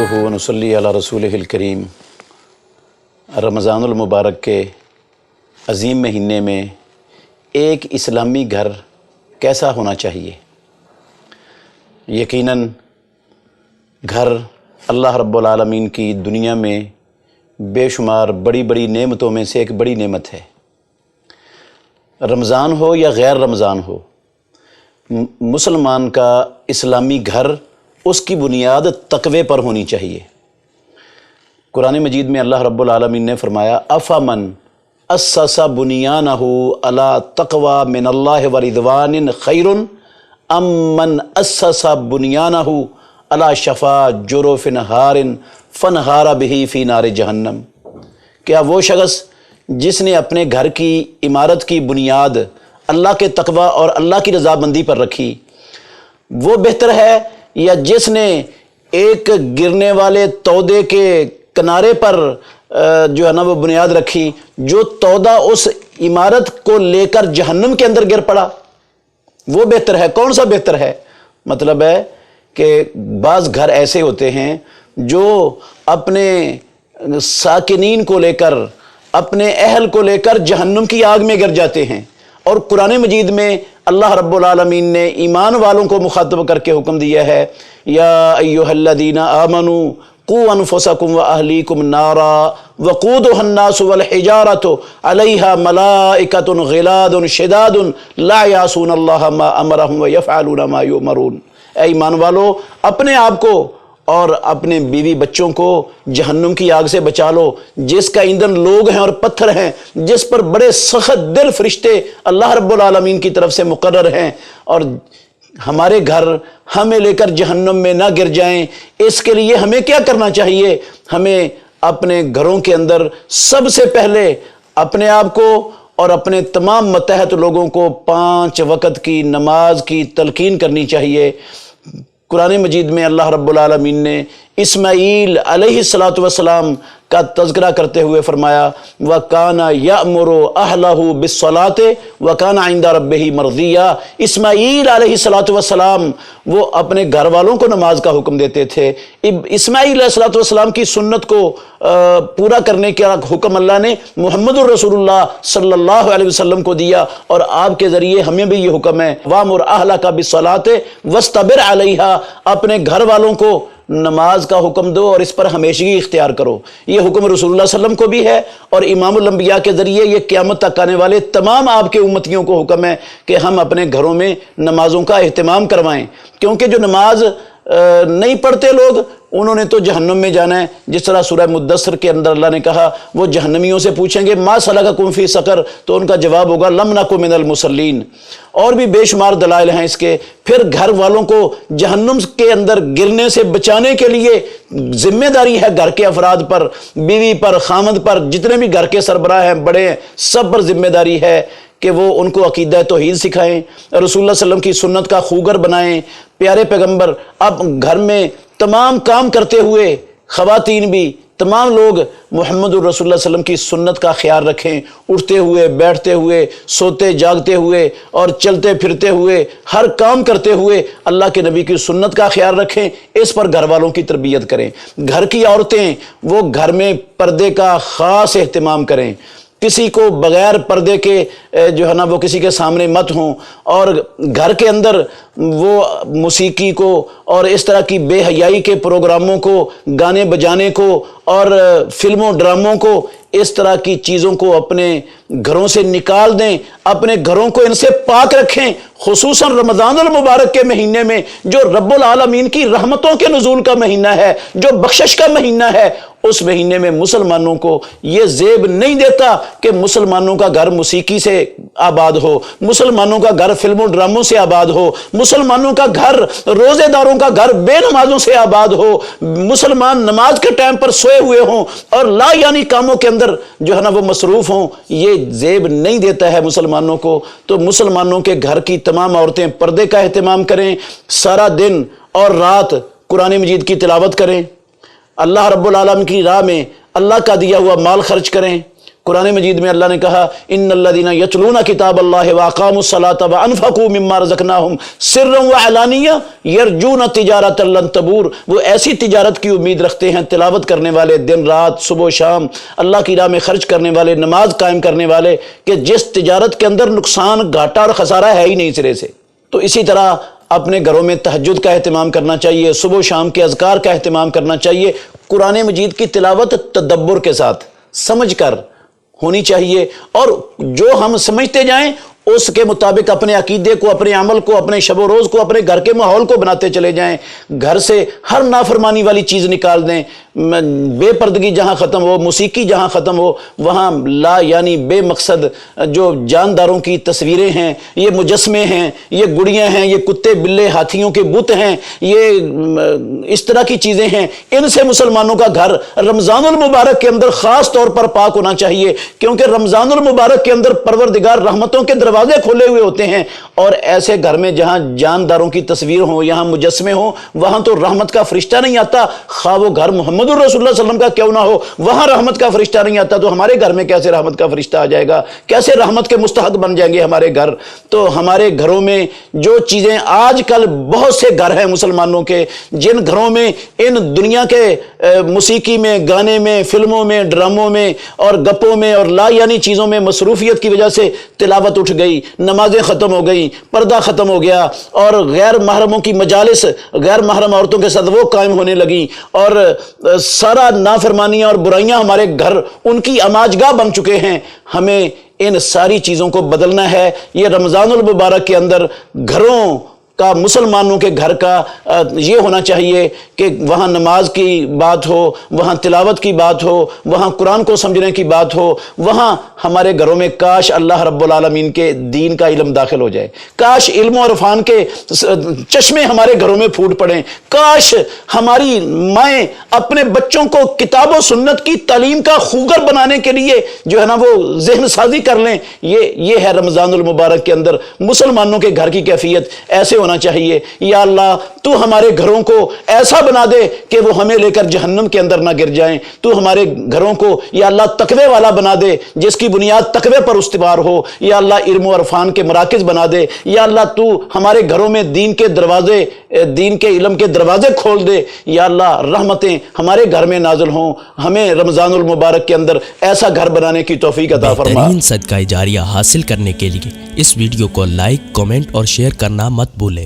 نحمدہ و نصلی علی رسولہ الکریم۔ رمضان المبارک کے عظیم مہینے میں ایک اسلامی گھر کیسا ہونا چاہیے؟ یقیناً گھر اللہ رب العالمین کی دنیا میں بے شمار بڑی بڑی نعمتوں میں سے ایک بڑی نعمت ہے۔ رمضان ہو یا غیر رمضان ہو، مسلمان کا اسلامی گھر اس کی بنیاد تقوی پر ہونی چاہیے۔ قرآن مجید میں اللہ رب العالمین نے فرمایا افمن اسس بنیانہ علی تقوی من اللہ ورضوان خیر ام من اسس بنیانہ علی شفا جرف ہار فانہار بہ فی نار جہنم۔ کیا وہ شخص جس نے اپنے گھر کی عمارت کی بنیاد اللہ کے تقوی اور اللہ کی رضامندی پر رکھی، وہ بہتر ہے یا جس نے ایک گرنے والے تودے کے کنارے پر جو ہے نا وہ بنیاد رکھی، جو تودا اس عمارت کو لے کر جہنم کے اندر گر پڑا؟ وہ بہتر ہے؟ کون سا بہتر ہے؟ مطلب ہے کہ بعض گھر ایسے ہوتے ہیں جو اپنے ساکنین کو لے کر، اپنے اہل کو لے کر جہنم کی آگ میں گر جاتے ہیں، اور قرآن مجید میں اللہ رب العالمین نے ایمان والوں کو مخاطب کر کے حکم دیا ہے یا ایھا الذین آمنوا قوا انفسکم واہلیکم نارا وقودھا الناس والحجارۃ علیہا ملائکۃ غلاظ شداد لا یعصون اللہ ما امرہم ویفعلون ما یؤمرون۔ اے ایمان والو، اپنے آپ کو اور اپنے بیوی بچوں کو جہنم کی آگ سے بچا لو، جس کا ایندھن لوگ ہیں اور پتھر ہیں، جس پر بڑے سخت دل فرشتے اللہ رب العالمین کی طرف سے مقرر ہیں، اور ہمارے گھر ہمیں لے کر جہنم میں نہ گر جائیں۔ اس کے لیے ہمیں کیا کرنا چاہیے؟ ہمیں اپنے گھروں کے اندر سب سے پہلے اپنے آپ کو اور اپنے تمام متحد لوگوں کو 5 وقت کی نماز کی تلقین کرنی چاہیے۔ قرآن مجید میں اللہ رب العالمین نے اسماعیل علیہ السلام کا تذکرہ کرتے ہوئے فرمایا وَكَانَ يَأْمُرُ أَهْلَهُ بِالصَّلَاةِ وَكَانَ عِنْدَ رَبِّهِ مَرْضِيًّا۔ اسماعیل علیہ السلام وہ اپنے گھر والوں کو نماز کا حکم دیتے تھے۔ اسماعیل علیہ السلام کی سنت کو پورا کرنے کا حکم اللہ نے محمد الرسول اللہ صلی اللہ علیہ وسلم کو دیا، اور آپ کے ذریعے ہمیں بھی یہ حکم ہے وَأْمُرْ أَهْلَكَ بِالصَّلَاةِ وَاسْتَبِرْ عَلَيْهَا۔ اپنے گھر والوں کو نماز کا حکم دو اور اس پر ہمیشگی اختیار کرو۔ یہ حکم رسول اللہ صلی اللہ علیہ وسلم کو بھی ہے، اور امام الانبیاء کے ذریعے یہ قیامت تک آنے والے تمام آپ کے امتیوں کو حکم ہے کہ ہم اپنے گھروں میں نمازوں کا اہتمام کروائیں، کیونکہ جو نماز نہیں پڑھتے لوگ انہوں نے تو جہنم میں جانا ہے۔ جس طرح سورہ مدثر کے اندر اللہ نے کہا وہ جہنمیوں سے پوچھیں گے ما سلککم فی سقر، تو ان کا جواب ہوگا لم نک من المصلین۔ اور بھی بے شمار دلائل ہیں اس کے۔ پھر گھر والوں کو جہنم کے اندر گرنے سے بچانے کے لیے ذمہ داری ہے گھر کے افراد پر، بیوی پر، خامند پر، جتنے بھی گھر کے سربراہ ہیں، بڑے ہیں، سب پر ذمہ داری ہے کہ وہ ان کو عقیدہ توحید سکھائیں، رسول اللہ صلی اللہ علیہ وسلم کی سنت کا خوگر بنائیں۔ پیارے پیغمبر اب گھر میں تمام کام کرتے ہوئے، خواتین بھی، تمام لوگ محمد الرسول اللہ صلی اللہ علیہ وسلم کی سنت کا خیال رکھیں، اٹھتے ہوئے، بیٹھتے ہوئے، سوتے جاگتے ہوئے اور چلتے پھرتے ہوئے، ہر کام کرتے ہوئے اللہ کے نبی کی سنت کا خیال رکھیں، اس پر گھر والوں کی تربیت کریں۔ گھر کی عورتیں وہ گھر میں پردے کا خاص اہتمام کریں، کسی کو بغیر پردے کے جو ہے نا وہ کسی کے سامنے مت ہوں، اور گھر کے اندر وہ موسیقی کو اور اس طرح کی بے حیائی کے پروگراموں کو، گانے بجانے کو اور فلموں ڈراموں کو، اس طرح کی چیزوں کو اپنے گھروں سے نکال دیں، اپنے گھروں کو ان سے پاک رکھیں۔ خصوصاً رمضان المبارک کے مہینے میں جو رب العالمین کی رحمتوں کے نزول کا مہینہ ہے، جو بخشش کا مہینہ ہے، اس مہینے میں مسلمانوں کو یہ زیب نہیں دیتا کہ مسلمانوں کا گھر موسیقی سے آباد ہو، مسلمانوں کا گھر فلموں ڈراموں سے آباد ہو، مسلمانوں کا گھر روزے داروں کا گھر بے نمازوں سے آباد ہو، مسلمان نماز کے ٹائم پر سوئے ہوئے ہوں اور لا یعنی کاموں کے اندر جو ہے نا وہ مصروف ہوں، یہ زیب نہیں دیتا ہے مسلمانوں کو۔ تو مسلمانوں کے گھر کی تمام عورتیں پردے کا اہتمام کریں، سارا دن اور رات قرآن مجید کی تلاوت کریں، اللہ رب العالمین کی راہ میں اللہ کا دیا ہوا مال خرچ کریں، قرآن مجید میں اللہ نے کہا ان الذین یتلون کتاب اللہ واقاموا الصلاۃ وانفقوا مما رزقناہم سرا وعلانیہ یرجون تجارۃ لن تبور، وہ ایسی تجارت کی امید رکھتے ہیں، تلاوت کرنے والے، دن رات صبح و شام اللہ کی راہ میں خرچ کرنے والے، نماز قائم کرنے والے، کہ جس تجارت کے اندر نقصان گھاٹا اور خسارہ ہے ہی نہیں سرے سے۔ تو اسی طرح اپنے گھروں میں تہجد کا اہتمام کرنا چاہیے، صبح و شام کے اذکار کا اہتمام کرنا چاہیے، قرآن مجید کی تلاوت تدبر کے ساتھ سمجھ کر ہونی چاہیے، اور جو ہم سمجھتے جائیں اس کے مطابق اپنے عقیدے کو، اپنے عمل کو، اپنے شب و روز کو، اپنے گھر کے ماحول کو بناتے چلے جائیں۔ گھر سے ہر نافرمانی والی چیز نکال دیں، بے پردگی جہاں ختم ہو، موسیقی جہاں ختم ہو، وہاں لا یعنی بے مقصد جو جانداروں کی تصویریں ہیں، یہ مجسمے ہیں، یہ گڑیاں ہیں، یہ کتے بلے ہاتھیوں کے بت ہیں، یہ اس طرح کی چیزیں ہیں، ان سے مسلمانوں کا گھر رمضان المبارک کے اندر خاص طور پر پاک ہونا چاہیے، کیونکہ رمضان المبارک کے اندر پروردگار رحمتوں کے دروازے کھولے ہوئے ہوتے ہیں، اور ایسے گھر میں جہاں جانداروں کی تصویر ہوں، یہاں مجسمے ہوں، وہاں تو رحمت کا فرشتہ نہیں آتا، خواہ وہ گھر محمد الرسول اللہ صلی اللہ علیہ وسلم کا کیوں نہ ہو، وہاں رحمت کا فرشتہ نہیں آتا، تو ہمارے گھر میں کیسے رحمت کا فرشتہ آ جائے گا؟ کیسے رحمت کے مستحق بن جائیں گے ہمارے گھر؟ تو ہمارے گھروں میں جو چیزیں آج کل بہت سے گھر ہیں مسلمانوں کے، جن گھروں میں ان دنیا کے موسیقی میں، گانے میں، فلموں میں، ڈراموں میں اور گپوں میں اور لا یعنی چیزوں میں مصروفیت کی وجہ سے تلاوت اٹھ گئی، نمازیں ختم ہو گئی، پردہ ختم ہو گیا، اور غیر محرموں کی مجالس غیر محرم عورتوں کے ساتھ وہ قائم ہونے لگیں، اور سارا نافرمانیاں اور برائیاں ہمارے گھر ان کی اماجگاہ بن چکے ہیں۔ ہمیں ان ساری چیزوں کو بدلنا ہے۔ یہ رمضان المبارک کے اندر گھروں کا، مسلمانوں کے گھر کا یہ ہونا چاہیے کہ وہاں نماز کی بات ہو، وہاں تلاوت کی بات ہو، وہاں قرآن کو سمجھنے کی بات ہو، وہاں ہمارے گھروں میں کاش اللہ رب العالمین کے دین کا علم داخل ہو جائے، کاش علم و عرفان کے چشمے ہمارے گھروں میں پھوٹ پڑیں، کاش ہماری مائیں اپنے بچوں کو کتاب و سنت کی تعلیم کا خوگر بنانے کے لیے جو ہے نا وہ ذہن سازی کر لیں۔ یہ ہے رمضان المبارک کے اندر مسلمانوں کے گھر کی کیفیت، ایسے ہونا چاہیے۔ یا اللہ تو ہمارے گھروں کو ایسا بنا دے کہ وہ ہمیں لے کر جہنم کے اندر نہ گر جائیں، تو ہمارے گھروں کو یا اللہ تقوی والا بنا دے، جس کی بنیاد تقوی پر استوار ہو، یا اللہ علم و عرفان کے مراکز بنا دے، یا اللہ تو ہمارے گھروں میں دین کے دروازے، دین کے علم کے دروازے کھول دے، یا اللہ رحمتیں ہمارے گھر میں نازل ہوں، ہمیں رمضان المبارک کے اندر ایسا گھر بنانے کی توفیق عطا فرما۔ بہترین صدقہ جاریہ حاصل کرنے کے لیے اس ویڈیو کو لائک، کمنٹ اور شیئر کرنا مت بھولیں۔